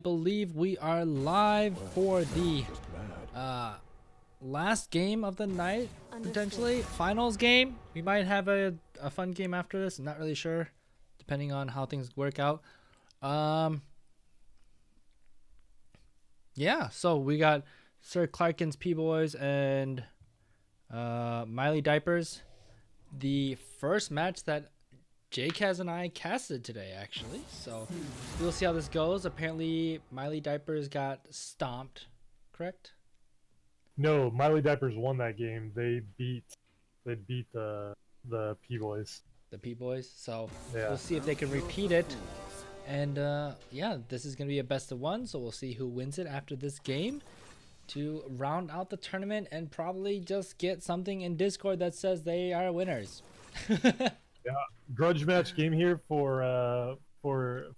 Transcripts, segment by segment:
believe we are live for the last game of the night, potentially finals game. We might have a fun game after this. I'm not really sure, depending on how things work out. Yeah, so we got Sir Clarken's P-Boys and Miley Diapers. The first match that JKaz and I casted today, actually. So we'll see how this goes. Apparently, Miley Diapers got stomped, correct? No, Miley Diapers won that game. They beat the P-Boys. The P-Boys. So Yeah. we'll see if they can repeat it. And yeah, this is going to be a best of one. So we'll see who wins it after this game to round out the tournament and probably just get something in Discord that says they are winners. Yeah, grudge match game here for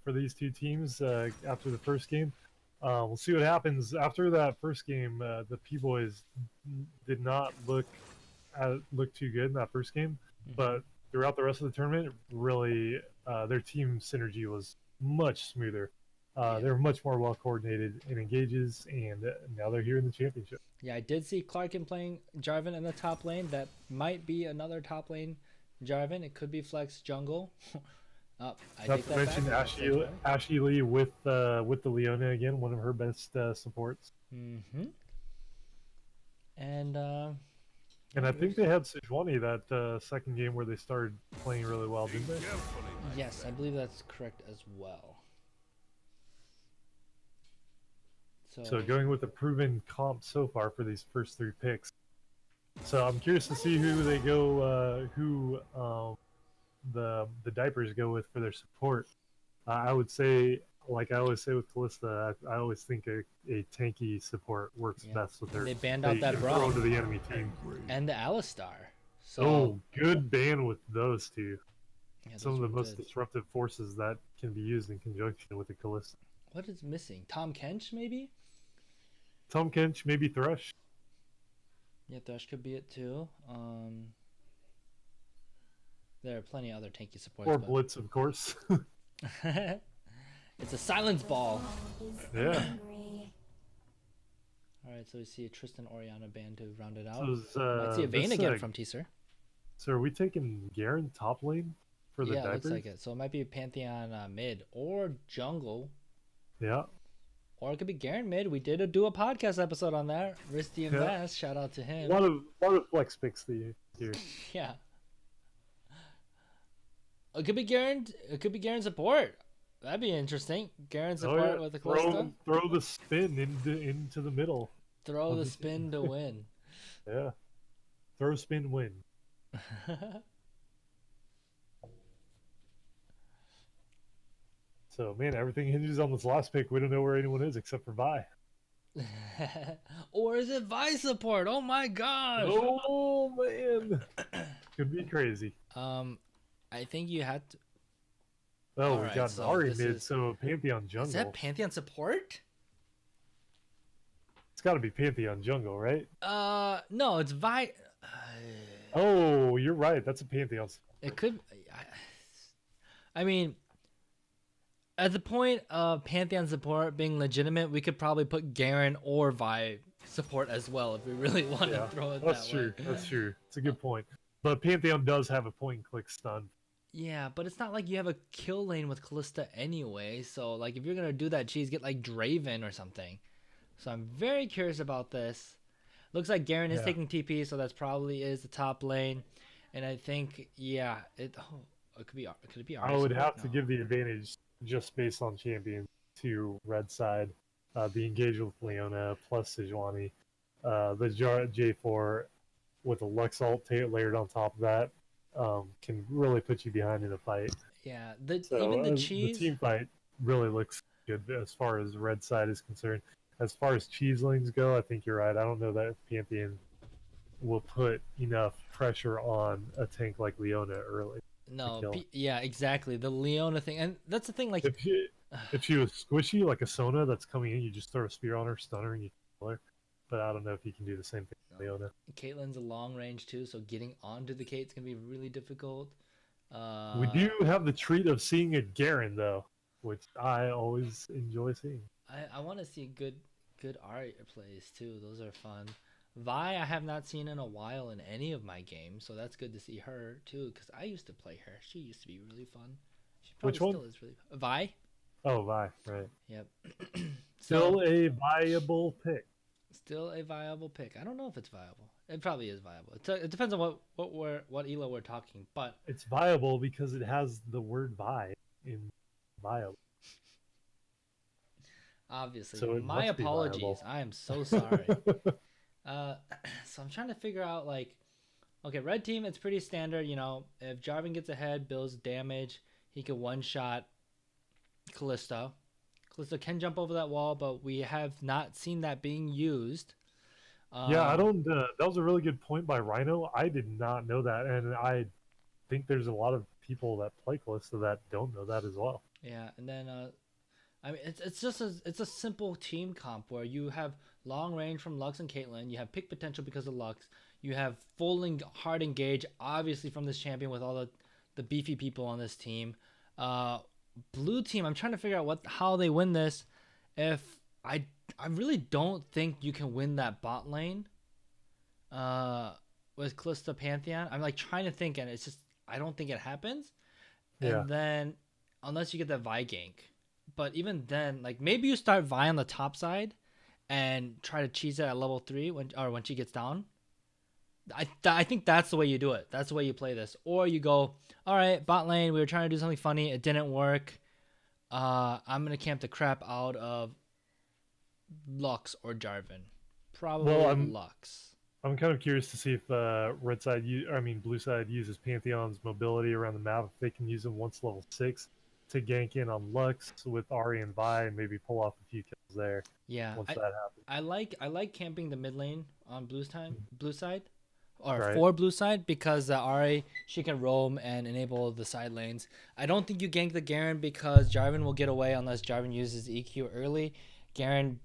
these two teams after the first game. We'll see what happens after that first game. The P-Boys did not look too good in that first game, but throughout the rest of the tournament, really their team synergy was much smoother. They were much more well coordinated in engages, and now they're here in the championship. Yeah, I did see Clarken playing Jarvan in the top lane. That might be another top lane Jarvan. It could be Flex Jungle. Not to mention Ashley Lee with the Leona again, one of her best supports. And I think they had Sejuani that second game where they started playing really well, didn't they? Yes, I believe that's correct as well. So going with a proven comp so far for these first three picks. So I'm curious to see who they go, the Diapers go with for their support. I would say, like I always say with Kalista, I always think a tanky support works best with their. They banned out that Braum to the enemy team and the Alistar. So good ban with those two. Yeah, some of the most disruptive forces that can be used in conjunction with the Kalista. What is missing? Tom Kench, maybe? Tom Kench, maybe Thresh. Yeah, Thresh could be it too. There are plenty of other tanky supports. Or Blitz, of course. It's a silence ball. Yeah. Alright, so we see a Tristan Oriana band to round it out. Might see a Vayne again from Teaser. So are we taking Garen top lane for the Diapers? Yeah, looks like it. So it might be Pantheon mid or jungle. Yeah. Or it could be Garen mid. We did do a podcast episode on that. Risty and Bass, shout out to him. A lot of flex picks here. Yeah. It could be Garen. It could be Garen support. That'd be interesting. Garen support with the Kalista. Throw the spin into the middle. Throw the spin to win. Yeah. Throw spin win. So man, everything hinges on this last pick. We don't know where anyone is except for Vi. Or is it Vi support? Oh my gosh. Oh man. Could be crazy. I think you had to. Oh, we got Ari mid, so Pantheon jungle. Is that Pantheon support? It's got to be Pantheon jungle, right? No, it's Vi. Oh, you're right. That's a Pantheon support. It could. I mean, at the point of Pantheon support being legitimate, we could probably put Garen or Vi support as well if we really want to throw it That's true. That's true. It's a good point. But Pantheon does have a point and click stun. Yeah, but it's not like you have a kill lane with Kalista anyway. So, like, if you're going to do that cheese, get, like, Draven or something. So, I'm very curious about this. Looks like Garen is taking TP, so that's probably is the top lane. And I think, it could be I would have to give the advantage just based on champion to red side. The engage with Leona plus Sejuani. The J4 with a Lux ult layered on top of that. Can really put you behind in a fight. Yeah, even the cheese. The team fight really looks good as far as red side is concerned. As far as cheese lanes go, I think you're right. I don't know that Pantheon will put enough pressure on a tank like Leona early. No, yeah, exactly. The Leona thing, and that's the thing. Like, if she was squishy like a Sona that's coming in, you just throw a spear on her, stun her, and you kill her. But I don't know if you can do the same thing with Leona. Caitlyn's a long range too, so getting onto the Kate's gonna be really difficult. We do have the treat of seeing a Garen though, which I always enjoy seeing. I want to see good art plays too. Those are fun. Vi, I have not seen in a while in any of my games, so that's good to see her too. Because I used to play her. She used to be really fun. She probably Which one? still is really fun. Vi. Oh, Vi, right. Yep. So Still a viable pick. still a viable pick. I don't know if it's viable. It probably is viable. It depends on what elo we're talking. But It's viable because it has the word Vi in viable. obviously, So it my must be apologies. viable. I am so sorry. So I'm trying to figure out like, okay, red team. It's pretty standard. You know, if Jarvan gets ahead, builds damage, he can one shot Callisto. Callisto can jump over that wall, but we have not seen that being used. Yeah, I don't. That was a really good point by Rhino. I did not know that, and I think there's a lot of people that play Callisto that don't know that as well. Yeah, and then I mean it's just it's a simple team comp where you have long range from Lux and Caitlyn. You have pick potential because of Lux. You have hard engage, obviously from this champion with all the beefy people on this team. Blue team, I'm trying to figure out how they win this. If I really don't think you can win that bot lane. With Callisto Pantheon, I'm like trying to think, and it's just I don't think it happens. Yeah. And then unless you get that Vi gank, but even then, like maybe you start Vi on the top side and try to cheese it at level 3 when she gets down. I think that's the way you do it. That's the way you play this. Or you go, all right, bot lane, we were trying to do something funny, it didn't work. I'm gonna camp the crap out of Lux or Jarvan. Probably Lux. I'm kind of curious to see if blue side uses Pantheon's mobility around the map. If they can use them once level 6 to gank in on Lux with Ahri and Vi and maybe pull off a few kills there. Yeah, once that happens. I like camping the mid lane on blue side, or Right. for blue side, because Ahri, she can roam and enable the side lanes. I don't think you gank the Garen because Jarvan will get away unless Jarvan uses EQ early. Garen.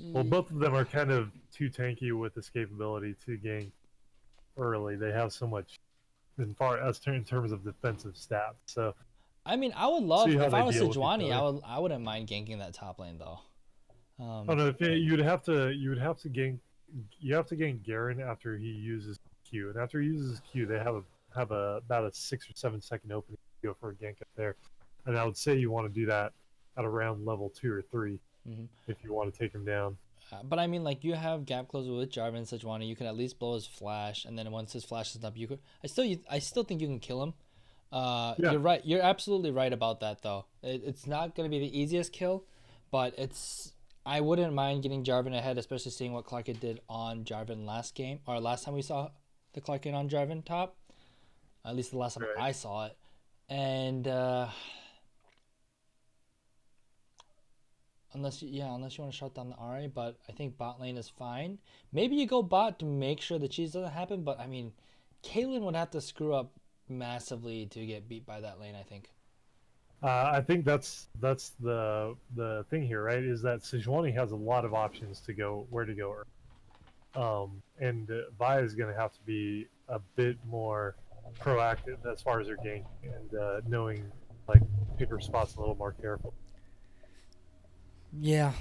Well, both of them are kind of too tanky with escapability to gank early. They have so much in terms of defensive stats. So I mean, I would love if I was deal with each Sejuani, other. I wouldn't mind ganking that top lane though. Oh no, you'd have to gank. You have to gank Garen after he uses Q, and after he uses Q, they have about a 6 or 7 second opening to go for a gank up there. And I would say you want to do that at around level 2 or 3 if you want to take him down. But I mean, like you have gap closer with Jarvan and Sejuani, you can at least blow his flash, and then once his flash is up, you could. I still think you can kill him. Yeah. You're right. You're absolutely right about that, though. It's not going to be the easiest kill, but I wouldn't mind getting Jarvan ahead, especially seeing what Clarken did on Jarvan last time we saw the Clarken on Jarvan top. At least the last time I saw it, and unless you want to shut down the Ahri, but I think bot lane is fine. Maybe you go bot to make sure the cheese doesn't happen, but I mean, Caitlyn would have to screw up massively to get beat by that lane, I think. I think that's the thing here, right? Is that Sejuani has a lot of options to go where to go, and Vi is going to have to be a bit more proactive as far as her gank and knowing like pick her spots a little more careful. Yeah.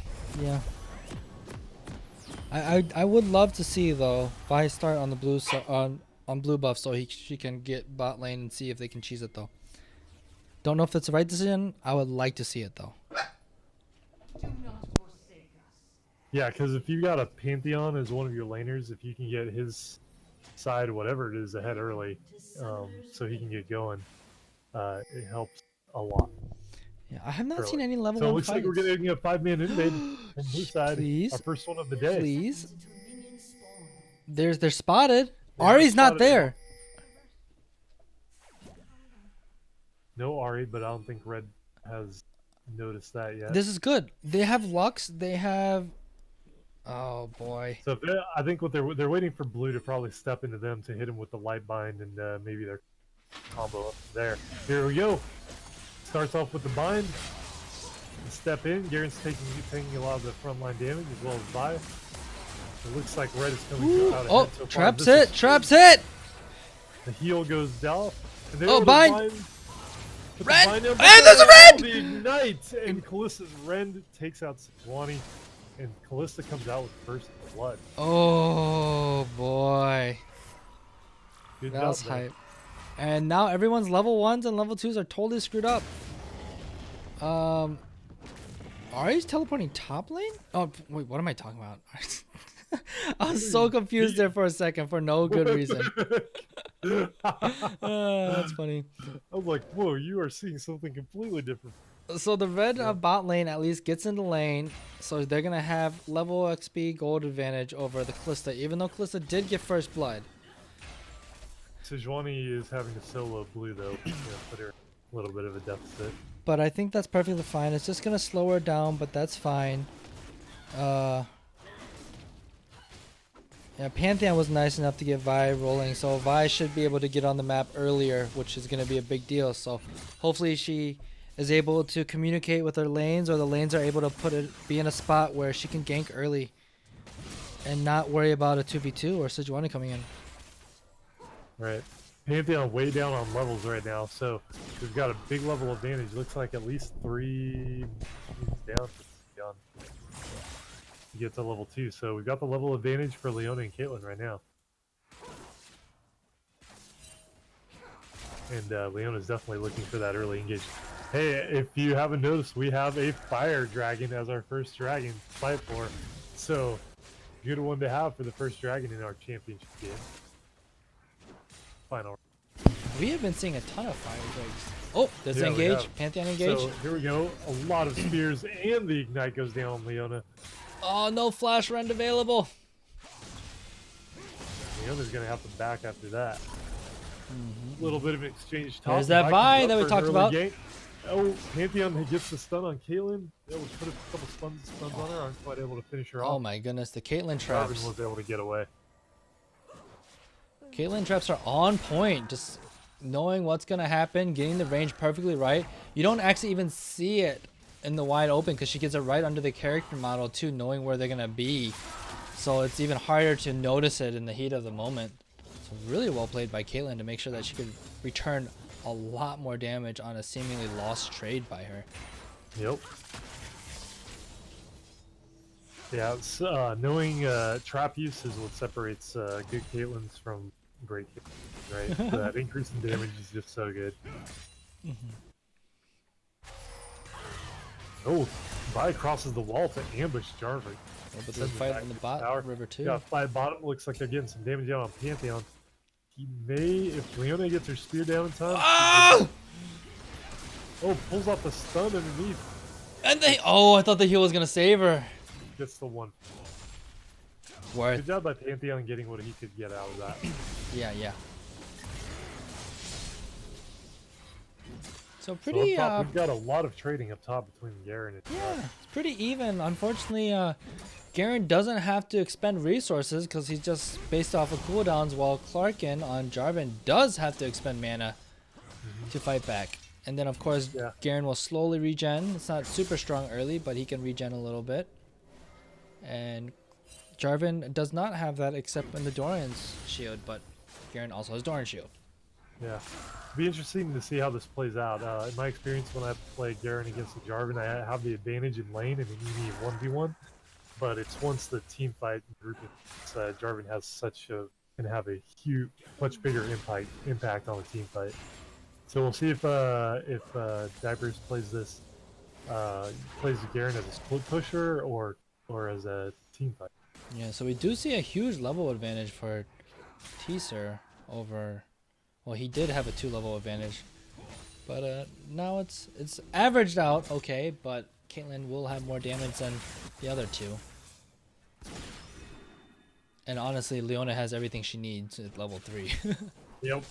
I would love to see though Vi start on the blue on blue buff so she can get bot lane and see if they can cheese it though. Don't know if it's the right decision. I would like to see it though. Yeah, because if you got a Pantheon as one of your laners, if you can get his side, whatever it is, ahead early, so he can get going, it helps a lot. Yeah, I have not seen any level 1 So it looks fights. like we're getting a 5-man invade from blue side. Please. Our first one of the day. Please. They're spotted. Ahri's not there. No Ahri, but I don't think Red has noticed that yet. This is good. They have Lux. They have. Oh boy. So I think what they're waiting for Blue to probably step into them to hit him with the light bind and maybe their combo up there. Here we go. Starts off with the bind. Step in. Garen's taking a lot of the frontline damage as well as Vi. It looks like Red is coming out ahead so far. Traps hit. The heal goes down. Oh, bind. Put Ren! the bind down, And but there's a Ren! The ignite! And Callista's Ren takes out Sejuani, and Callista comes out with first blood. Oh boy. Good That job, was man. hype. And now everyone's level 1s and level 2s are totally screwed up. Ari's teleporting top lane? Oh, wait, what am I talking about? I was so confused there for a second for no good reason. That's funny. I was like, whoa, you are seeing something completely different. So the red bot lane at least gets in the lane, so they're going to have level XP gold advantage over the Callista, even though Callista did get first blood. Sejuani is having to solo blue, though. Put her a little bit of a deficit. But I think that's perfectly fine. It's just going to slow her down, but that's fine. Yeah, Pantheon was nice enough to get Vi rolling, so Vi should be able to get on the map earlier, which is going to be a big deal. So hopefully she is able to communicate with her lanes, or the lanes are able to be in a spot where she can gank early and not worry about a 2v2 or Sejuani coming in. Right. Pantheon way down on levels right now, so we've got a big level advantage. Looks like at least 3 teams down to get to level 2. So we've got the level advantage for Leona and Caitlyn right now. And Leona's definitely looking for that early engagement. Hey, if you haven't noticed, we have a fire dragon as our first dragon to fight for. So, good one to have for the first dragon in our championship game. Final. We have been seeing a ton of fire drakes. Oh, there's Yeah, engage. Pantheon engage. So here we go. A lot of spears, and the ignite goes down on Leona. Oh, no flash rend available. Leona's gonna have to back after that. A little bit of an exchange. Top. There's that Vi that we talked about. Game. Oh, Pantheon gets the stun on Caitlyn. That would put a couple stuns on her. Aren't quite able to finish her off. Oh my goodness, the Caitlyn Jarvan traps. was able to get away. Caitlyn traps are on point. Just knowing what's going to happen, getting the range perfectly right. You don't actually even see it in the wide open because she gets it right under the character model too, knowing where they're going to be. So it's even harder to notice it in the heat of the moment. So really well played by Caitlyn to make sure that she could return a lot more damage on a seemingly lost trade by her. Yep. Yeah, it's, knowing trap use is what separates good Caitlyn's from great Caitlyn, right? That increase in damage is just so good. Oh, Vi crosses the wall to ambush Jarvan. Oh, but they fight on the bot river too. Got five bottom. Looks like they're getting some damage down on Pantheon. He may, if Leona gets her spear down in time. Oh! Oh, pulls off the stun underneath. And they, oh, I thought the heal was gonna save her. Gets the one. Worth. Good job by Pantheon getting what he could get out of that. Yeah, yeah. So So pretty, up top, we've got a lot of trading up top between Garen and yeah, it's pretty even. Unfortunately, Garen doesn't have to expend resources because he's just based off of cooldowns, while Clarken on Jarvan does have to expend mana to fight back. And then, of course, Garen will slowly regen. It's not super strong early, but he can regen a little bit. And Jarvan does not have that except in the Doran's shield, but Garen also has Doran's shield. Yeah. It'll be interesting to see how this plays out. In my experience, when I play Garen against the Jarvan, I have the advantage in lane and in EV 1v1. But it's once the team fight and grouping, Jarvan has can have a huge, much bigger impact on the team fight. So we'll see if Diapers plays this, plays Garen as a split pusher or as a team fight. Yeah, so we do see a huge level advantage for Teaser over. Well, he did have a 2-level advantage, but now it's averaged out okay. But Caitlyn will have more damage than the other two. And honestly, Leona has everything she needs at level 3. Yep.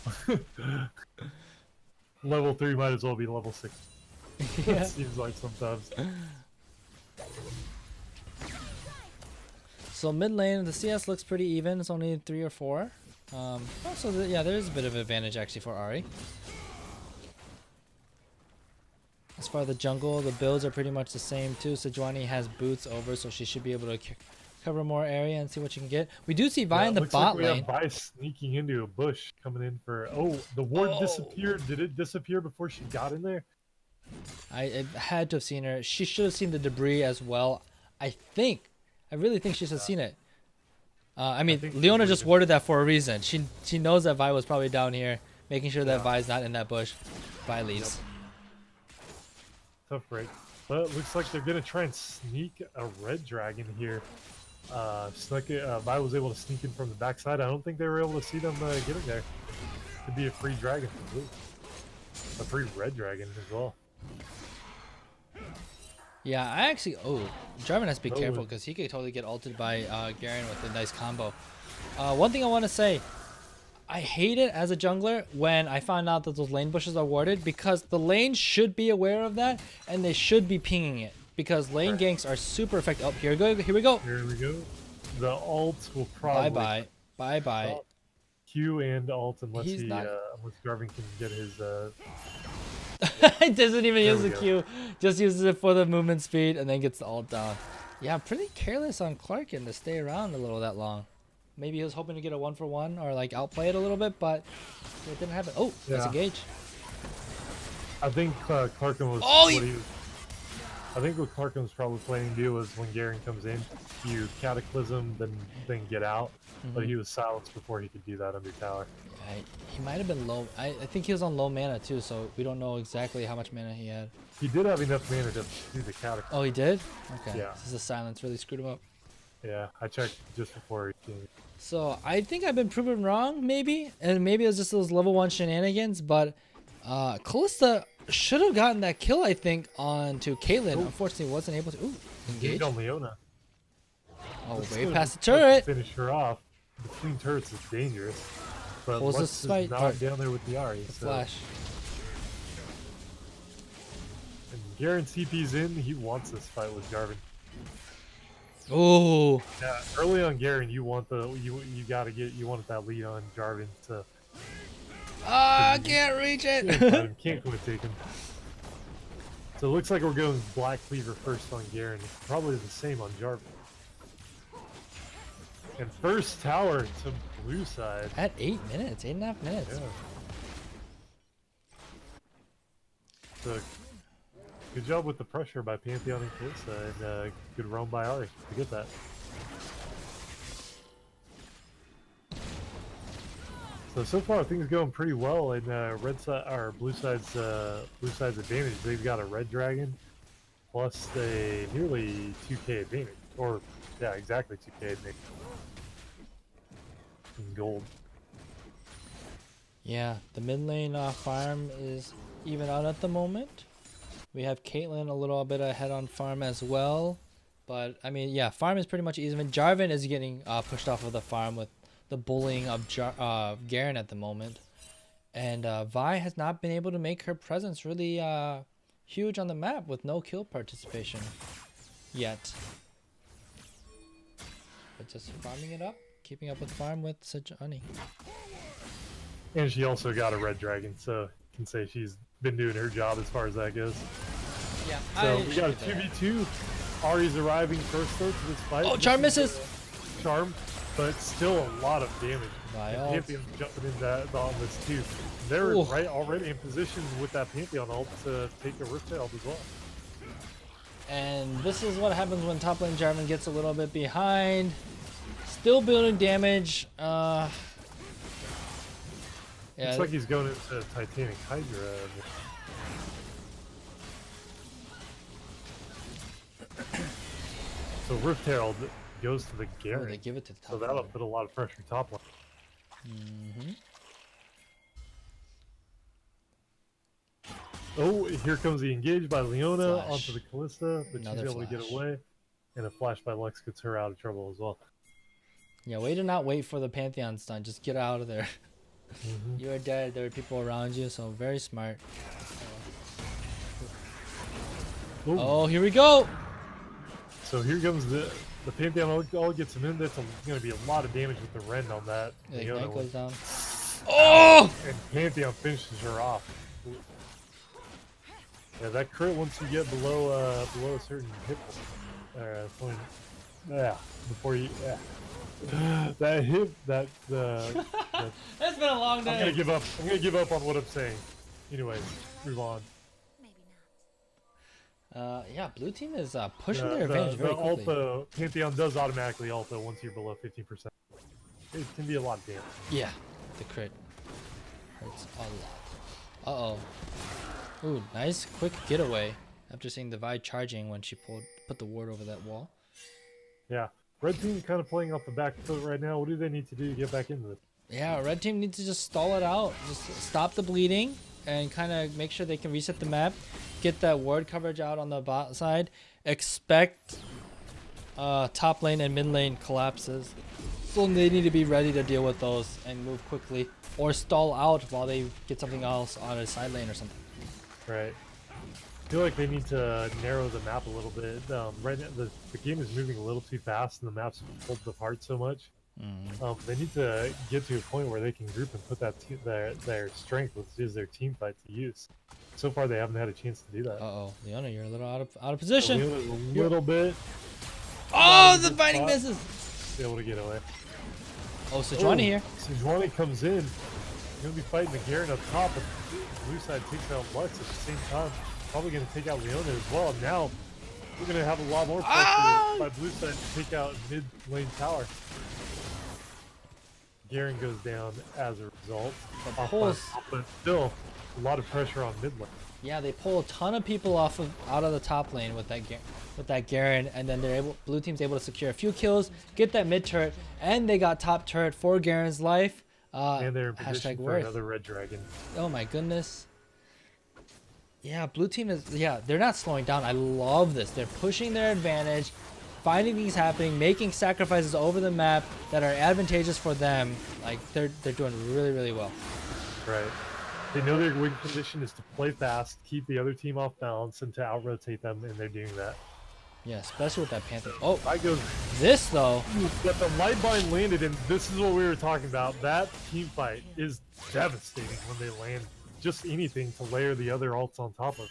Level 3 might as well be level 6. Yeah. It seems like sometimes. So mid lane, the CS looks pretty even. It's only 3 or 4. So yeah, there's a bit of advantage actually for Ahri. As far as the jungle, the builds are pretty much the same too. Sejuani has boots over, so she should be able to cover more area and see what you can get. We do see Vi in the looks bot like we lane. have Vi sneaking into a bush, coming in for. Oh, the ward disappeared. Did it disappear before she got in there? I had to have seen her. She should have seen the debris as well. I really think she should have seen it. I mean, Leona just worded that for a reason. She knows that Vi was probably down here, making sure that Vi's not in that bush. Vi leaves. Tough break. But it looks like they're going to try and sneak a red dragon here. Vi was able to sneak in from the backside. I don't think they were able to see them getting there. Could be a free dragon for blue. A free red dragon as well. Yeah, I actually... Oh, Jarvan has to be careful because he could totally get ulted by Garen with a nice combo. One thing I want to say. I hate it as a jungler when I found out that those lane bushes are warded because the lane should be aware of that and they should be pinging it because lane ganks are super effective. Oh, here we go. Here we go. Here we go. The ult will probably... Bye-bye. Q and ult unless unless Jarvan can get his... It doesn't even use the Q. Just uses it for the movement speed and then gets the ult down. Yeah, pretty careless on Clarken to stay around a little that long. Maybe he was hoping to get a 1-for-1 or like outplay it a little bit, but it didn't happen. Oh, that's a gauge. I think Clarken was... I think what Clarken was probably planning to do was when Garen comes in, you cataclysm, then get out. But he was silenced before he could do that under tower. He might have been low. I think he was on low mana too, so we don't know exactly how much mana he had. He did have enough mana to do the cataclysm. Oh, he did? Okay. Yeah. This is a silence really screwed him up. Yeah, I checked just before he came. So I think I've been proven wrong, maybe, and maybe it was just those level 1 shenanigans. But Kalista should have gotten that kill, I think, onto Caitlyn. Unfortunately, wasn't able to. Ooh, engage on Leona. Oh, way past the turret. Finish her off. Between turrets is dangerous. But Lux is not down there with the Ahri. Flash. And Garen CP's in. He wants this fight with Jarvan. Oh. Yeah, early on Garen, you want that lead on Jarvan to. I can't reach it. Can't quite take him. So it looks like we're going Black Cleaver first on Garen. Probably the same on Jarvan. And first tower to blue side. At 8 minutes, 8.5 minutes. Yeah. So good job with the pressure by Pantheon and Kalista, and good roam by Ahri to get that. So far things going pretty well in blue side's advantage. They've got a red dragon plus a nearly 2k advantage, or yeah, exactly 2k advantage in gold. Yeah, the mid lane farm is even out at the moment. We have Caitlyn a little bit ahead on farm as well, but I mean, yeah, farm is pretty much even. Jarvan is getting pushed off of the farm with the bullying of Garen at the moment, and Vi has not been able to make her presence really huge on the map with no kill participation yet. But just farming it up, keeping up with farm with such honey. And she also got a red dragon, so you can say she's been doing her job as far as that goes. Yeah. So we got a 2v2. Ahri's arriving first though to this fight. Oh, Charm misses. Charm, but still a lot of damage. Pantheon jumping in on this too. They're already in position with that Pantheon ult to take the Rift Herald as well. And this is what happens when top lane Jarvan gets a little bit behind. Still building damage. Yeah. Looks like he's going into Titanic Hydra. So Rift Herald goes to the Garen. Oh, they give it to the top so that'll put a lot of pressure top line. Oh, here comes the engage by Leona onto the Kalista, but she's able to get away. And a flash by Lux gets her out of trouble as well. Yeah, way to not wait for the Pantheon stun. Just get out of there. You are dead. There are people around you, so very smart. Oh, here we go. So here comes the Pantheon. All gets him in. That's going to be a lot of damage with the Rend on that. Yeah, the Ignite goes down. Oh! And Pantheon finishes her off. Yeah, that crit once you get below a certain hit point. Yeah, before you. Yeah. That hit. It's been a long day. I'm gonna give up. I'm gonna give up on what I'm saying. Anyways, move on. Yeah, blue team is pushing their advantage very quickly. Alto Pantheon does automatically alto once you're below 15%. It can be a lot of damage. Yeah, the crit hurts a lot. Ooh, nice quick getaway after seeing the Vi charging when she put the ward over that wall. Yeah, red team kind of playing off the back foot right now. What do they need to do to get back into this? Yeah, red team needs to just stall it out, just stop the bleeding, and kind of make sure they can reset the map, get that ward coverage out on the bot side. Expect top lane and mid lane collapses, so they need to be ready to deal with those and move quickly, or stall out while they get something else on a side lane or something. Right. I feel like they need to narrow the map a little bit. Right now, the game is moving a little too fast, and the map's pulled apart so much. They need to get to a point where they can group and put that their strength, which is their team fight, to use. So far, they haven't had a chance to do that. Leona, you're a little out of position. A little bit. Oh, the fighting misses. Be able to get away. Oh, Sejuani here. Sejuani comes in. Gonna be fighting the Garen up top, but blue side takes out Lux at the same time. Probably gonna take out Leona as well. Now we're gonna have a lot more pressure by blue side to take out mid lane tower. Garen goes down as a result. But still, a lot of pressure on mid lane. Yeah, they pull a ton of people out of the top lane with that Garen, and then blue team's able to secure a few kills, get that mid turret, and they got top turret for Garen's life. And they're in position for another red dragon. Oh my goodness. Yeah, blue team is, they're not slowing down. I love this. They're pushing their advantage, finding things happening, making sacrifices over the map that are advantageous for them. Like, they're doing really, really well. Right. They know their win condition is to play fast, keep the other team off balance, and to out-rotate them, and they're doing that. Yeah, especially with that Panther. Oh, I go. This, though. But the Lightbind landed, and this is what we were talking about. That team fight is devastating when they land just anything to layer the other ults on top of.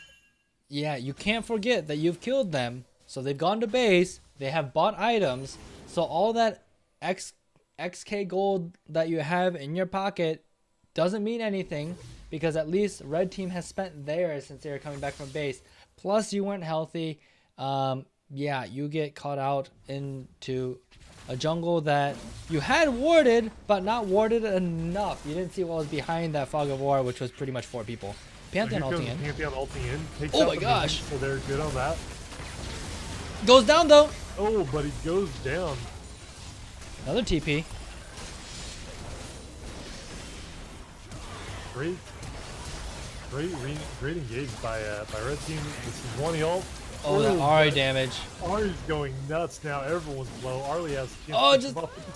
Yeah, you can't forget that you've killed them. So they've gone to base. They have bought items. So all that XK gold that you have in your pocket doesn't mean anything, because at least red team has spent theirs since they were coming back from base. Plus, you weren't healthy. Yeah, you get caught out into a jungle that you had warded, but not warded enough. You didn't see what was behind that fog of war, which was pretty much 4 people. Pantheon ulting in. Pantheon ulting in. Takes oh out my gosh. So they're good on that. Goes down though. Oh, but he goes down. Another TP. Great engaged by red team. This is one ult. Oh, that Ahri damage. Ahri's going nuts now. Everyone's low. Ahri has a chance oh, to just...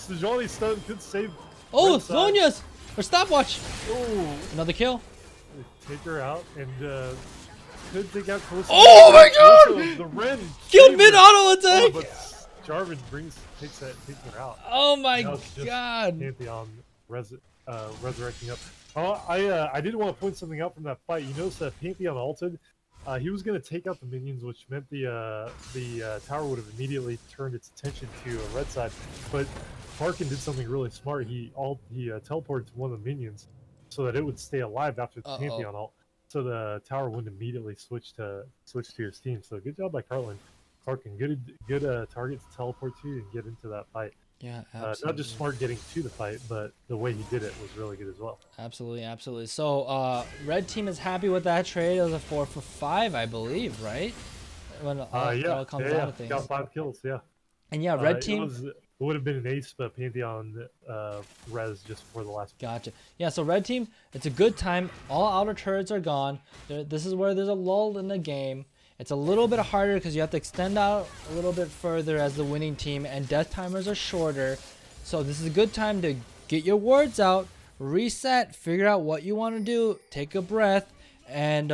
Sejuani stun could save. Oh, Sonia's! Or stopwatch! Oh. Another kill. Take her out and could take out Callisto. Oh my god! The Ren killed mid auto attack! Oh, but Jarvan takes her out. Oh my god! Pantheon resurrecting up. Oh, I did want to point something out from that fight. You notice that Pantheon ulted. He was going to take out the minions, which meant the tower would have immediately turned its attention to a red side. But Clarken did something really smart. He teleported to one of the minions so that it would stay alive after the Pantheon ult. So the tower wouldn't immediately switch to his team. So good job by Clarken. Good target to teleport to and get into that fight. Yeah, absolutely. Not just smart getting to the fight, but the way he did it was really good as well. Absolutely, absolutely. So, red team is happy with that trade. It was a 4 for 5, I believe, right? When it all comes down to things. Got 5 kills, yeah. And yeah, red team. It would have been an ace, but Pantheon res just before the last. Gotcha. Yeah, so red team, it's a good time. All outer turrets are gone. This is where there's a lull in the game. It's a little bit harder because you have to extend out a little bit further as the winning team, and death timers are shorter. So this is a good time to get your wards out, reset, figure out what you want to do, take a breath, and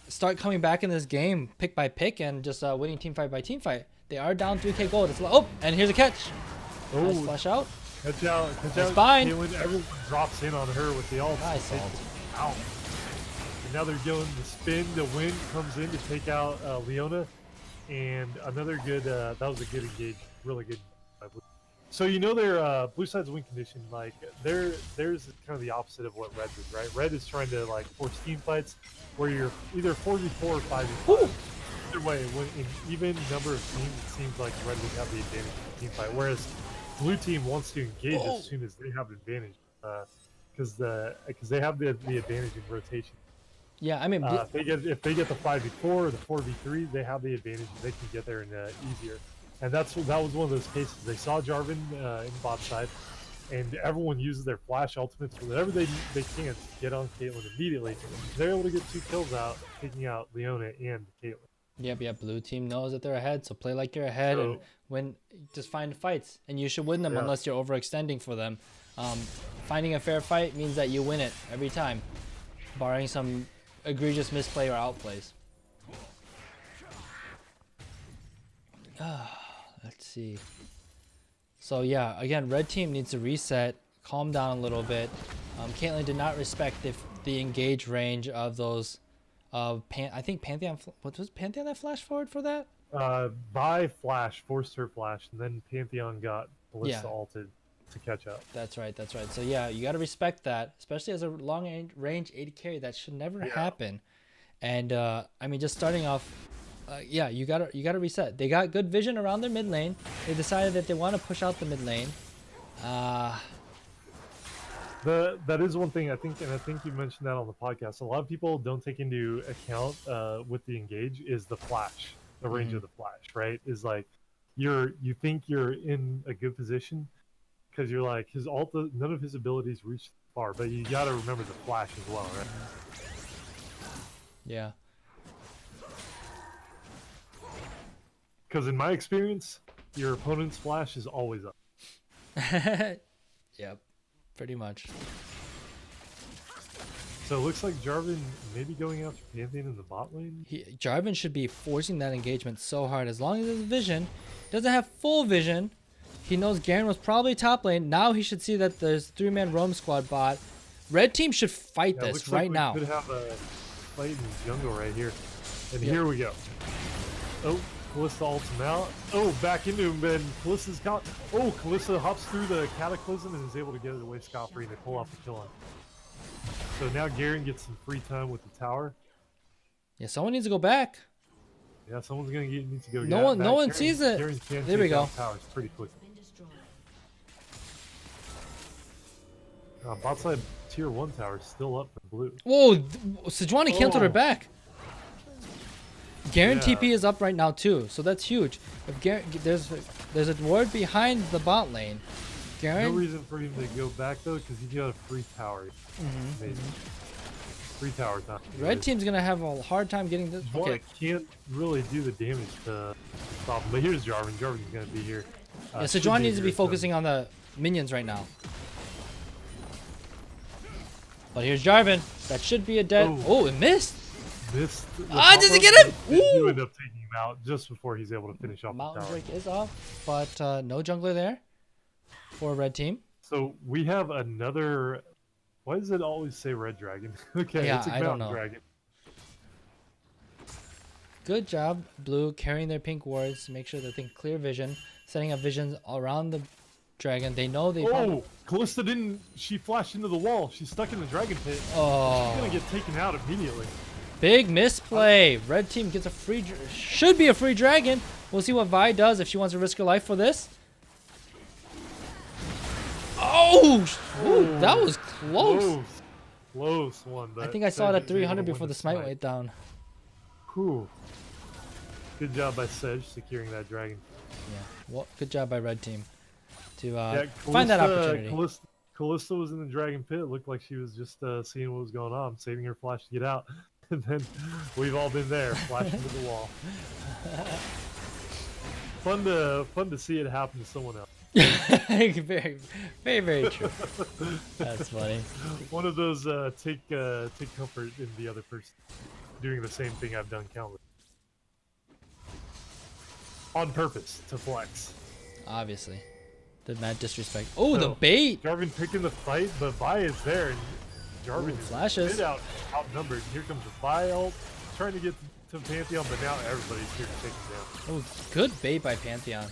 start coming back in this game pick by pick and just winning team fight by team fight. They are down 3k gold. It's oh, and here's a catch. Oh, nice flash out. Catch out. It's fine. Everyone drops in on her with the ult. Nice ult. Ow. Now they're doing the spin. The wind comes in to take out Leona. and another good. That was a good engage, really good. So you know their blue side's win condition. Like theirs is kind of the opposite of what red is, right? Red is trying to like force team fights where you're either 4v4 or 5v5. Either way, when in even number of teams, it seems like red would have the advantage in the team fight, whereas blue team wants to engage as soon as they have an advantage, because they have the advantage in rotation. Yeah, I mean, If they get the 5v4 or the 4v3, they have the advantage. They can get there easier. And that was one of those cases. They saw Jarvan in bot side, and everyone uses their flash ultimates whenever they can to get on Caitlyn immediately. They're able to get 2 kills out, taking out Leona and Caitlyn. Yep. Blue team knows that they're ahead, so play like you're ahead and win. Just find fights, and you should win them unless you're overextending for them. Finding a fair fight means that you win it every time, barring some egregious misplay or outplays. Let's see. So yeah, again, red team needs to reset, calm down a little bit. Caitlyn did not respect the engage range of those. I think Pantheon. What was Pantheon that flashed forward for that? Vi flash forced her flash, and then Pantheon got Ballista ulted to catch up. That's right. So yeah, you got to respect that, especially as a long range AD carry. That should never happen. And I mean, just starting off, yeah, you gotta reset. They got good vision around their mid lane. They decided that they want to push out the mid lane. That is one thing I think, and I think you mentioned that on the podcast. A lot of people don't take into account with the engage is the flash, the range of the flash, right? Is like you think you're in a good position because you're like his ult, none of his abilities reach far, but you got to remember the flash as well, right? Yeah. Because in my experience, your opponent's flash is always up. Yep, pretty much. So it looks like Jarvan may be going after Pantheon in the bot lane. Jarvan should be forcing that engagement so hard. As long as his vision doesn't have full vision, he knows Garen was probably top lane. Now he should see that there's 3-man roam squad bot. Red team should fight this right now. We could have a fight in the jungle right here. And here we go. Oh, Kalista ults him out. Oh, back into him, and Kalista's got... Oh, Kalista hops through the Cataclysm and is able to get it away scot-free, and they pull off the kill on. So now Garen gets some free time with the tower. Yeah, someone needs to go back. Yeah, someone's gonna need to go. No one sees it. There we go. Towers pretty quick. Bot side tier 1 tower is still up for blue. Whoa, Sejuani canceled her back. Garen TP is up right now too, so that's huge. If Garen, there's a ward behind the bot lane. Garen. No reason for him to go back though, because he got a free tower. Free tower time. Red team's gonna have a hard time getting this. Okay, can't really do the damage to stop him. But here's Jarvan. Jarvan's gonna be here. Yeah, Sejuani needs to be focusing on the minions right now. But here's Jarvan. That should be a dead. Oh, it missed. Missed. Ah, does it get him? You end up taking him out just before he's able to finish off Mountain the tower. Drake is off, but no jungler there for red team. So we have another. Why does it always say red dragon? Okay, yeah, it's a mountain dragon. Good job, blue, carrying their pink wards to make sure that they can clear vision, setting up visions around the dragon. They know they. Oh, Kalista didn't. She flashed into the wall. She's stuck in the dragon pit. Oh. She's gonna get taken out immediately. Big misplay. Red team gets a free. Should be a free dragon. We'll see what Vi does if she wants to risk her life for this. Oh, ooh, that was close. Close one. I think I saw it at 300 before the smite went down. Whew. Good job by Sedge securing that dragon. Yeah, well, good job by red team to find that opportunity. Kalista was in the dragon pit. It looked like she was just seeing what was going on, saving her flash to get out. And then we've all been there, flashing to the wall. Fun to see it happen to someone else. very, very, very true. That's funny. One of those take comfort in the other person doing the same thing I've done countless. On purpose to flex. Obviously. The mad disrespect. Oh, so, the bait! Jarvan picking the fight, but Vi is there, and Jarvan is flashes. outnumbered. Here comes the Vi ult. trying to get to Pantheon, but now everybody's here to take him down. Oh, good bait by Pantheon.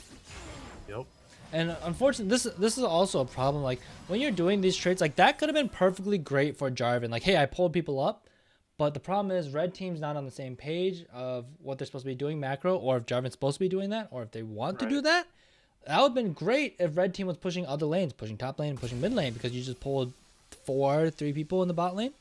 Yep. And unfortunately, this is also a problem. Like when you're doing these trades, like that could have been perfectly great for Jarvan. Like, hey, I pulled people up, but the problem is red team's not on the same page of what they're supposed to be doing macro, or if Jarvan's supposed to be doing that, or if they want to do that. That would have been great if red team was pushing other lanes, pushing top lane and pushing mid lane, because you just pulled 3 people in the bot lane.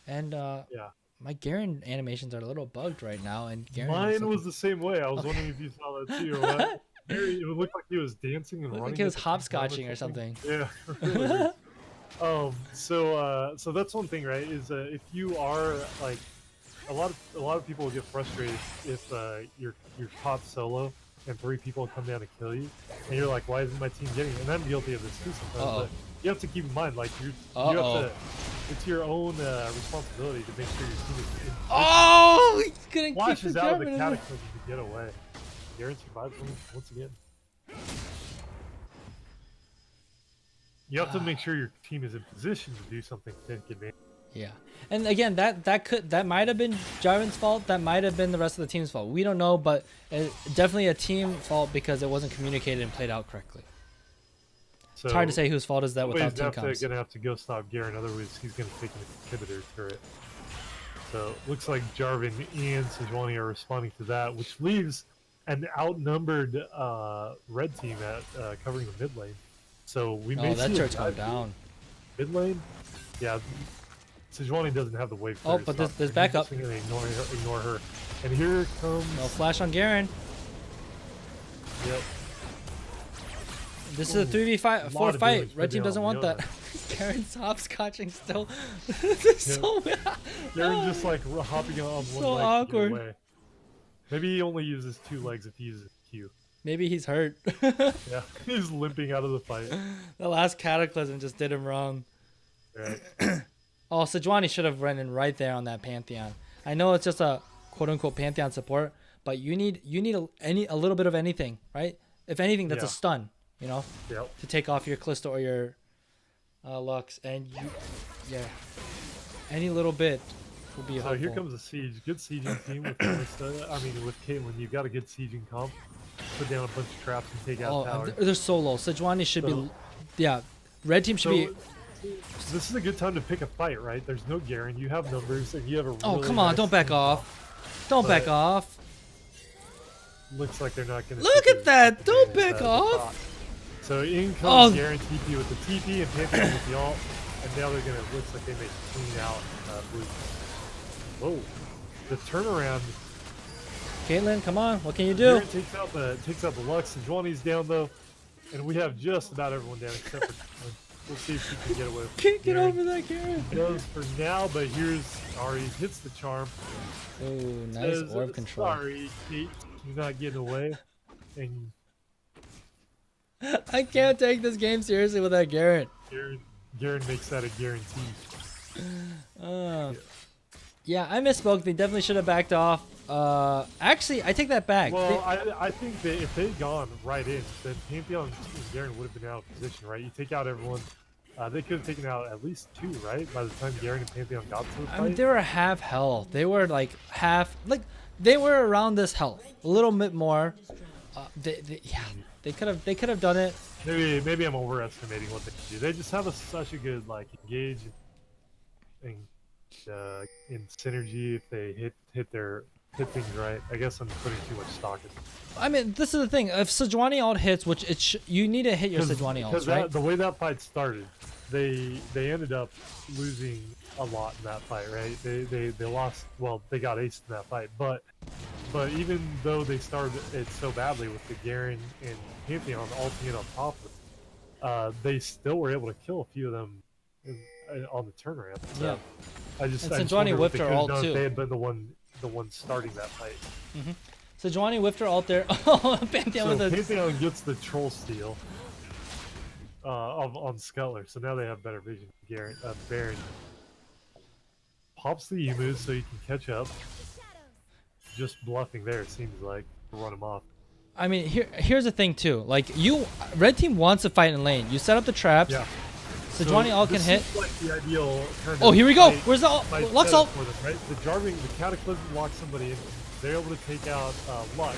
And yeah, my Garen animations are a little bugged right now. And Garen mine was the same way. I was wondering if you saw that too or what. It would look like he was dancing and running. Like he was hopscotching or something. Yeah. Really so that's one thing, right? Is if you are like a lot of people will get frustrated if you're caught solo and 3 people come down to kill you, and you're like, why isn't my team getting it? And I'm guilty of this too sometimes. But you have to keep in mind, like you have to. It's your own responsibility to make sure your team is in. Oh, he's gonna flashes out of the cataclysm to get away. Garen survives once again. You have to make sure your team is in position to do something to take advantage. Yeah, and again, that might have been Jarvan's fault. That might have been the rest of the team's fault. We don't know, but definitely a team fault because it wasn't communicated and played out correctly. So it's hard to say whose fault is that without team comms. Gonna have to go stop Garen, otherwise he's gonna take an inhibitor turret. So looks like Jarvan and Sejuani are responding to that, which leaves an outnumbered red team at covering the mid lane. So we may see that turret's going down. Mid lane, yeah. Sejuani doesn't have the wave. Oh, but there's backup. Gonna ignore her, and here comes. No flash on Garen. Yep. This is a 3v4 fight. Red team doesn't want that. Garen's hopscotching still. So Garen just like hopping on one leg. Awkward. Away. Maybe he only uses 2 legs if he uses Q. Maybe he's hurt. Yeah, he's limping out of the fight. The last cataclysm just did him wrong. Right. Oh, Sejuani should have run in right there on that Pantheon. I know it's just a quote-unquote Pantheon support, but you need a little bit of anything, right? If anything, that's a stun, you know, to take off your Callisto or your Lux, and any little bit will be helpful. So here comes a siege. Good sieging team with Callisto. I mean, with Caitlyn, you got a good sieging comp. Put down a bunch of traps and take out towers. They're so low. Sejuani should be, red team should be. This is a good time to pick a fight, right? There's no Garen. You have numbers, and you have a. Oh, come on! Don't back off. Don't back off. Looks like they're not going to. Look at that! Don't back off. So in comes Garen TP with the TP and Pantheon with the ult, and now they're going to. Looks like they may clean out blue. Whoa! The turnaround. Caitlyn, come on! What can you do? Garen takes out the Lux. And Sejuani's down though, and we have just about everyone down except for. We'll see if she can get away. Can't get over that, Garen. Does for now, but here's Ari hits the charm. Oh, nice orb control. Sorry, Kate, you're not getting away. And I can't take this game seriously without Garen. Garen makes that a guarantee. Yeah, I misspoke. They definitely should have backed off. Actually, I take that back. Well, I think that if they'd gone right in, then Pantheon and Garen would have been out of position, right? You take out everyone. They could have taken out at least 2, right? By the time Garen and Pantheon got to the fight. I mean, they were half health. They were like half, they were around this health, a little bit more. They could have done it. Maybe I'm overestimating what they can do. They just have such a good engage and in synergy if they hit things right. I guess I'm putting too much stock in. I mean, this is the thing. If Sejuani ult hits, which you need to hit your Sejuani ults, right? The way that fight started, they ended up losing a lot in that fight, right? They lost. Well, they got aced in that fight, but even though they started it so badly with the Garen and Pantheon ulting it on top of it, they still were able to kill a few of them on the turnaround. So yeah. And Sejuani whipped her ult too. They had been the one starting that fight. Mm-hmm. Sejuani whipped her ult there. Oh, Pantheon Pantheon gets the troll steal on Scuttler, so now they have better vision. Baron pops the Emu so you can catch up. Just bluffing there, it seems like, to run him off. I mean, here's the thing too. Red team wants to fight in lane. You set up the traps. Yeah. Sejuani all can this hit. is like the ideal kind Oh, of here we go. fight- Where's the fight Lux setup ult? for them, right? The Jarvan, the Cataclysm locks somebody in. They're able to take out Lux.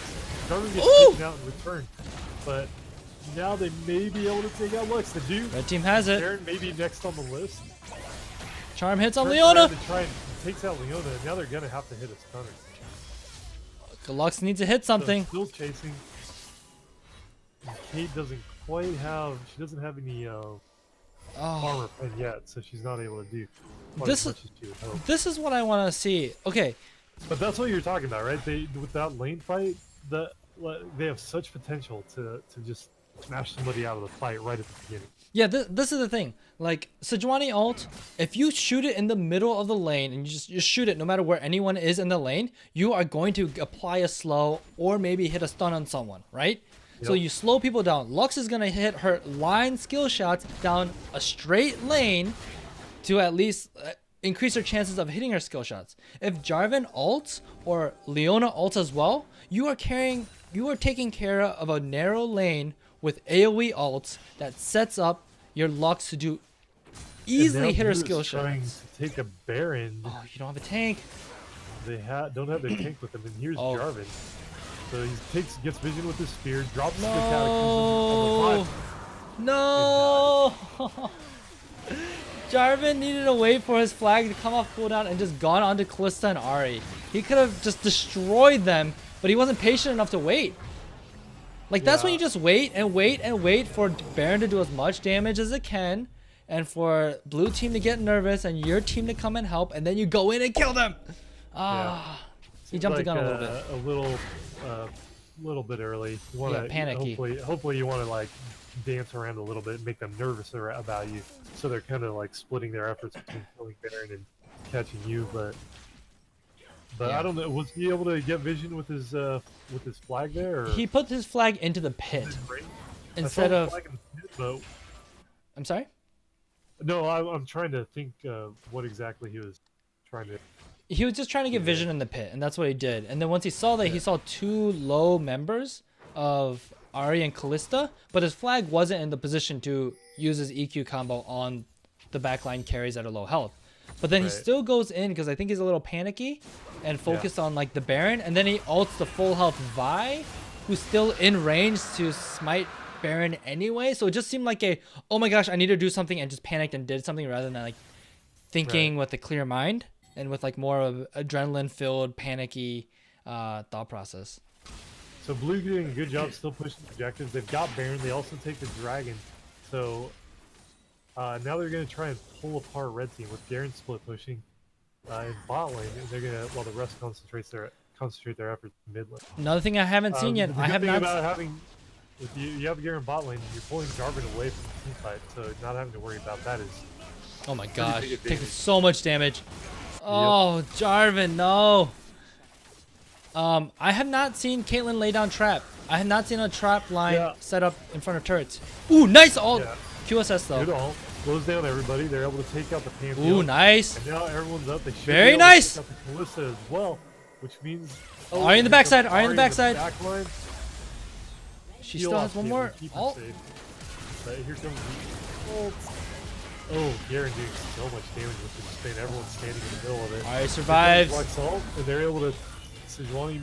Jarvan gets Ooh! taken out in return, but now they may be able to take out Lux. The dude, Red team has it. Baron may be next on the list. Charm hits on Turns Leona. around and takes out Leona, and now they're gonna have to hit a stunner. Lux needs to hit So something. still chasing. And Kate doesn't quite have. She doesn't have any Oh, armor pen yet, so she's not able to do quite This as much as she would hope. this is what I want to see. Okay, But that's what you're talking about, right? They with that lane fight, they have such potential to just smash somebody out of the fight right at the beginning. yeah, this is the thing. Like Sejuani ult, if you shoot it in the middle of the lane and you just shoot it no matter where anyone is in the lane, you are going to apply a slow or maybe hit a stun on someone, right? So Yep. you slow people down. Lux is gonna hit her line skill shots down a straight lane to at least increase her chances of hitting her skill shots. If Jarvan ults or Leona ults as well, you are taking care of a narrow lane with AoE ults that sets up your Lux to do easily And now hit her Blue's skill trying shots. to take a Baron. Oh, you don't have a tank. They don't have their tank with them, and here's Oh. Jarvan. So he gets vision with his spear, drops the cataclysm No. on the 5. No. Jarvan needed to wait for his flag to come off cooldown and just gone onto Kalista and Ahri. He could have just destroyed them, but he wasn't patient enough to wait. Like, that's when Yeah. you just wait and wait and wait for Baron to do as much damage as it can, and for blue team to get nervous and your team to come and help, and then you go in and kill them. He jumped the gun a little bit. Little bit early. You want to panicky. Hopefully you want to like dance around a little bit and make them nervous about you, so they're kind of like splitting their efforts between killing Baron and catching you. But Yeah. I don't know. Was he able to get vision with his flag there? Or He put his flag into the pit I saw instead the of. flag in the pit, but I'm sorry? no, I'm trying to think what exactly he was trying to. He was just trying to get vision in the pit, and that's what he did. And then once he saw that, he saw two low members of Ahri and Kalista, but his flag wasn't in the position to use his EQ combo on the backline carries that are low health. But then he Right. still goes in because I think he's a little panicky and focused on like the Baron, and then he ults the full health Vi, who's still in range to smite Baron anyway. So it just seemed like oh my gosh, I need to do something, and just panicked and did something rather than like thinking with a clear mind and with like more of adrenaline filled panicky thought process. So Blue doing a good job still pushing objectives. They've got Baron. They also take the Dragon. So now they're going to try and pull apart Red Team with Garen split pushing in bot lane. And they're going to, while the rest concentrate their efforts in mid lane. Another thing I haven't seen yet, The I good have thing not. about having, if you have Garen bot lane, you're pulling Jarvan away from the team fight. So not having to worry about that is. Oh my gosh, big taking advantage. so much damage. Oh, Jarvan, no. I have not seen Caitlyn lay down trap. I have not seen a trap line set up in front of turrets. Ooh, nice ult. Yeah. QSS though. Good ult. Slows down everybody. They're able to take out the Pantheon. Ooh, nice. And now everyone's up. They should Very be able nice. To take out the Kalista as well, which means. Ahri in the backside, Ahri in the backside. Backline. She Heal still off has one the more keep her ult. safe. But here comes the ult. Oh, Garen doing so much damage with this thing. Everyone's standing in the middle of it. Ahri survives. Flex ult, and they're able to. Sejuani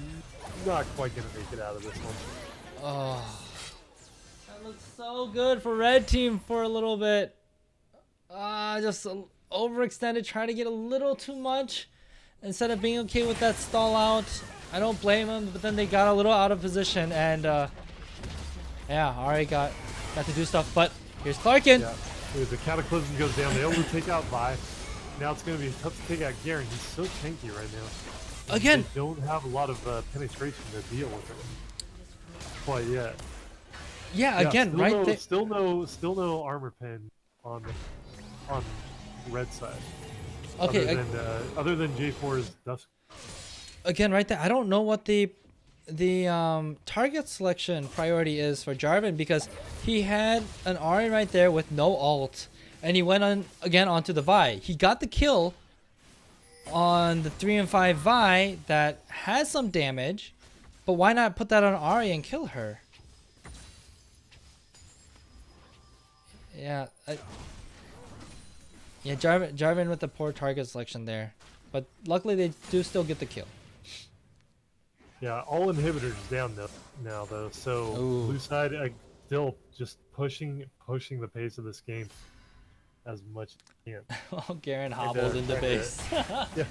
not quite gonna make it out of this one. Oh, that looks so good for red team for a little bit. Just overextended, trying to get a little too much instead of being okay with that stall out. I don't blame them, but then they got a little out of position, and yeah, already got to do stuff. But here's Clarken. Yeah. The Cataclysm goes down. They're able to take out Vi. Now it's going to be tough to take out Garen. He's so tanky right now. Again. They don't have a lot of penetration to deal with him quite yet. Yeah, again, still right no, there. Still no armor pen on red side. Okay, Other than J4's Dusk. again, right there. I don't know what the target selection priority is for Jarvan, because he had an Ahri right there with no ult, and he went on again onto the Vi. He got the kill on the 3 and 5 Vi that has some damage, but why not put that on Ahri and kill her? Yeah, Yeah, Jarvan with the poor target selection there, but luckily they do still get the kill. Yeah, all inhibitors down now though. So Ooh. blue side still just pushing the pace of this game as much as they can. Oh, Garen And hobbles into trying to, base. yeah,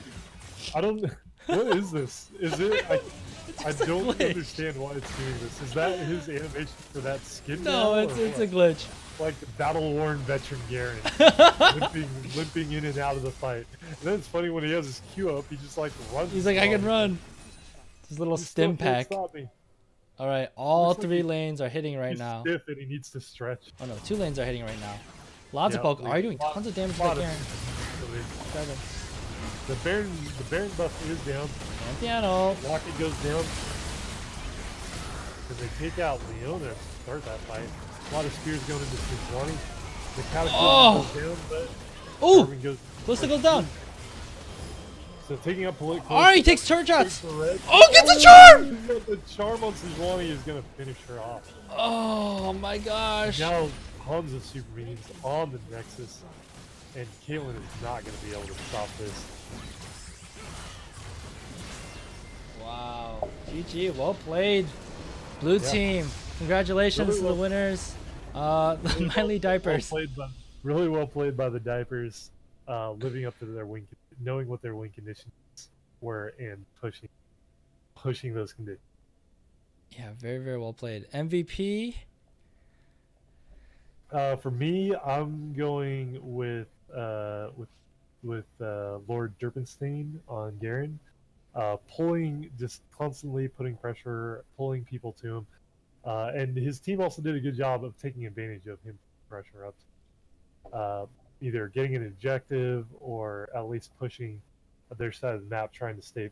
I don't. What is this? Is it? I It's a don't glitch. understand why it's doing this. Is that his animation for that skin? No, now, it's or a glitch. like battle-worn veteran Garen, limping in and out of the fight. And then it's funny when he has his Q up, he just like runs. He's like, I can run. His little You still stim can't pack. stop me. All right, all Looks like three lanes are hitting right He's now. stiff and he needs to stretch. Oh no, 2 lanes are hitting right now. Lots of Yeah, poke. we- Are you doing lot- tons of damage to lot that of- Garen? Seven. The Baron buff is down. And piano. Rocket goes down. Because they take out Leona to start that fight. A lot of spears going into Sejuani. The Cataclysm Oh! goes down, but Ooh! Jarvan goes. Ballista goes down. So taking up political. Alright, he takes turn shots. Oh, Oh, gets a charm! The charm on Sejuani is going to finish her off. Oh my gosh. Now tons of super minions on the Nexus. And Caitlyn is not going to be able to stop this. Wow. GG, well played. Blue Yeah. team. Congratulations Really to the well- winners. The Miley Diapers. Really well played by the Diapers, living up to their knowing what their win conditions were and pushing those conditions. Yeah, very, very well played. MVP? For me, I'm going with Lord Derpenstein on Garen, just constantly putting pressure, pulling people to him, and his team also did a good job of taking advantage of him pressure up. Either getting an objective or at least pushing their side of the map, trying to stay.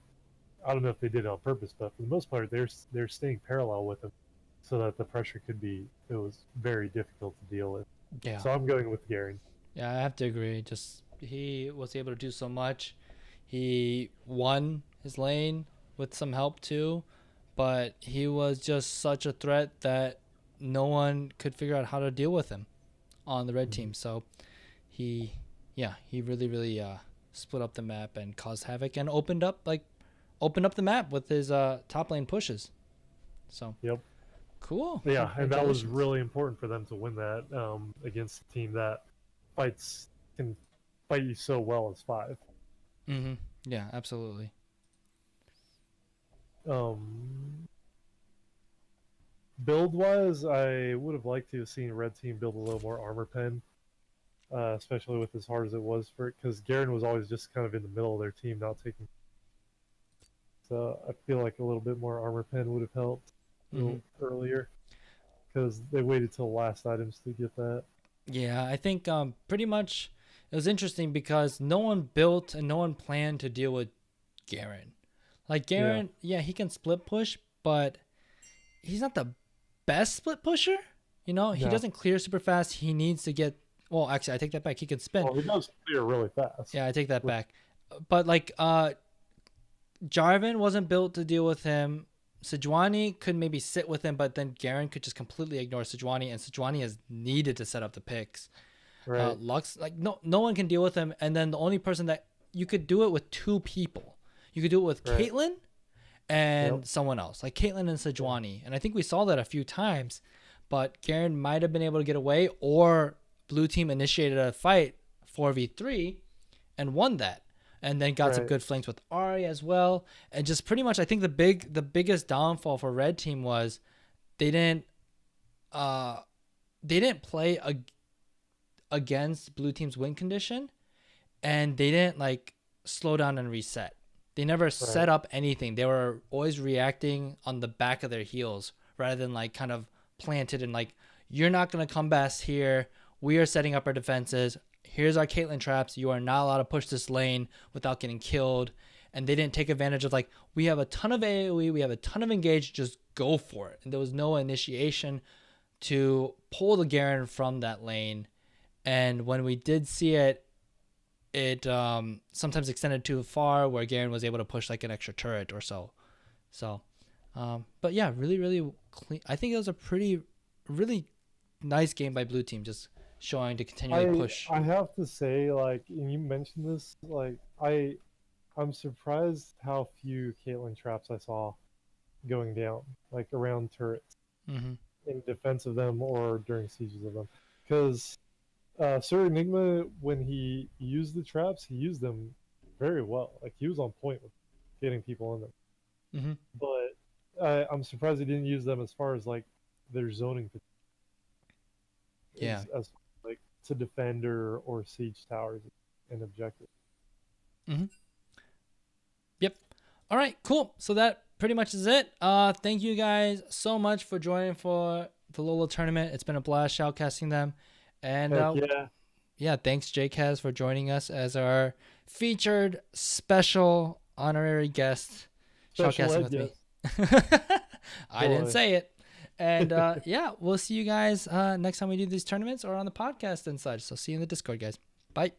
I don't know if they did it on purpose, but for the most part, they're staying parallel with him, so that the pressure it was very difficult to deal with. Yeah. So I'm going with Garen. Yeah, I have to agree. Just he was able to do so much. He won his lane with some help too, but he was just such a threat that no one could figure out how to deal with him on the red team. So he really, really split up the map and caused havoc and opened up the map with his top lane pushes. So Yep. cool. Yeah, and that was Congratulations. really important for them to win that against a team that can fight you so well as 5. Yeah, absolutely. Build wise, I would have liked to have seen Red Team build a little more armor pen, especially with as hard as it was for it, because Garen was always just kind of in the middle of their team, not taking. So I feel like a little bit more armor pen would have helped a little earlier, because they waited till last items to get that. Yeah, I think pretty much it was interesting because no one built and no one planned to deal with Garen. Like Garen, yeah, he can split push, but he's not the best split pusher. You know, he No. doesn't clear super fast. He needs to get. Well, actually, I take that back. He can spin. Well, he does clear really fast. Yeah, I take that back. But like, Jarvan wasn't built to deal with him. Sejuani could maybe sit with him, but then Garen could just completely ignore Sejuani, and Sejuani is needed to set up the picks. Right. Lux, like no one can deal with him, and then the only person that you could do it with 2 people. You could do it with Right. Caitlyn and Yep. someone else, like Caitlyn and Sejuani, and I think we saw that a few times. But Garen might have been able to get away, or blue team initiated a fight 4v3 and won that, and then got some Right. good flanks with Ahri as well. And just pretty much, I think the biggest downfall for red team was they didn't play against blue team's win condition, and they didn't like slow down and reset. They never set up anything. They were always reacting on the back of their heels rather than like kind of planted and like, you're not going to come best here. We are setting up our defenses. Here's our Caitlyn traps. You are not allowed to push this lane without getting killed. And they didn't take advantage of like, we have a ton of AoE. We have a ton of engage. Just go for it. And there was no initiation to pull the Garen from that lane. And when we did see it, it sometimes extended too far where Garen was able to push like an extra turret or so. So, but yeah, really, really clean. I think it was a really nice game by blue team. Just showing to continually push. I have to say, like, and you mentioned this, like, I'm surprised how few Caitlyn traps I saw going down, like around turrets Mm-hmm. in defense of them or during sieges of them. Because Sir Enigma, when he used the traps, he used them very well. Like, he was on point with getting people in them. Mm-hmm. But I'm surprised he didn't use them as far as like their zoning. Yeah. As like to defend or siege towers and objectives. Mm-hmm. Yep. All right, cool. So that pretty much is it. Thank you guys so much for joining for the LOLA tournament. It's been a blast shoutcasting them. And yeah, thanks JCaz for joining us as our featured special honorary guest shoutcasting with me. I didn't say it. And yeah, we'll see you guys next time we do these tournaments or on the podcast and such. So see you in the Discord, guys. Bye.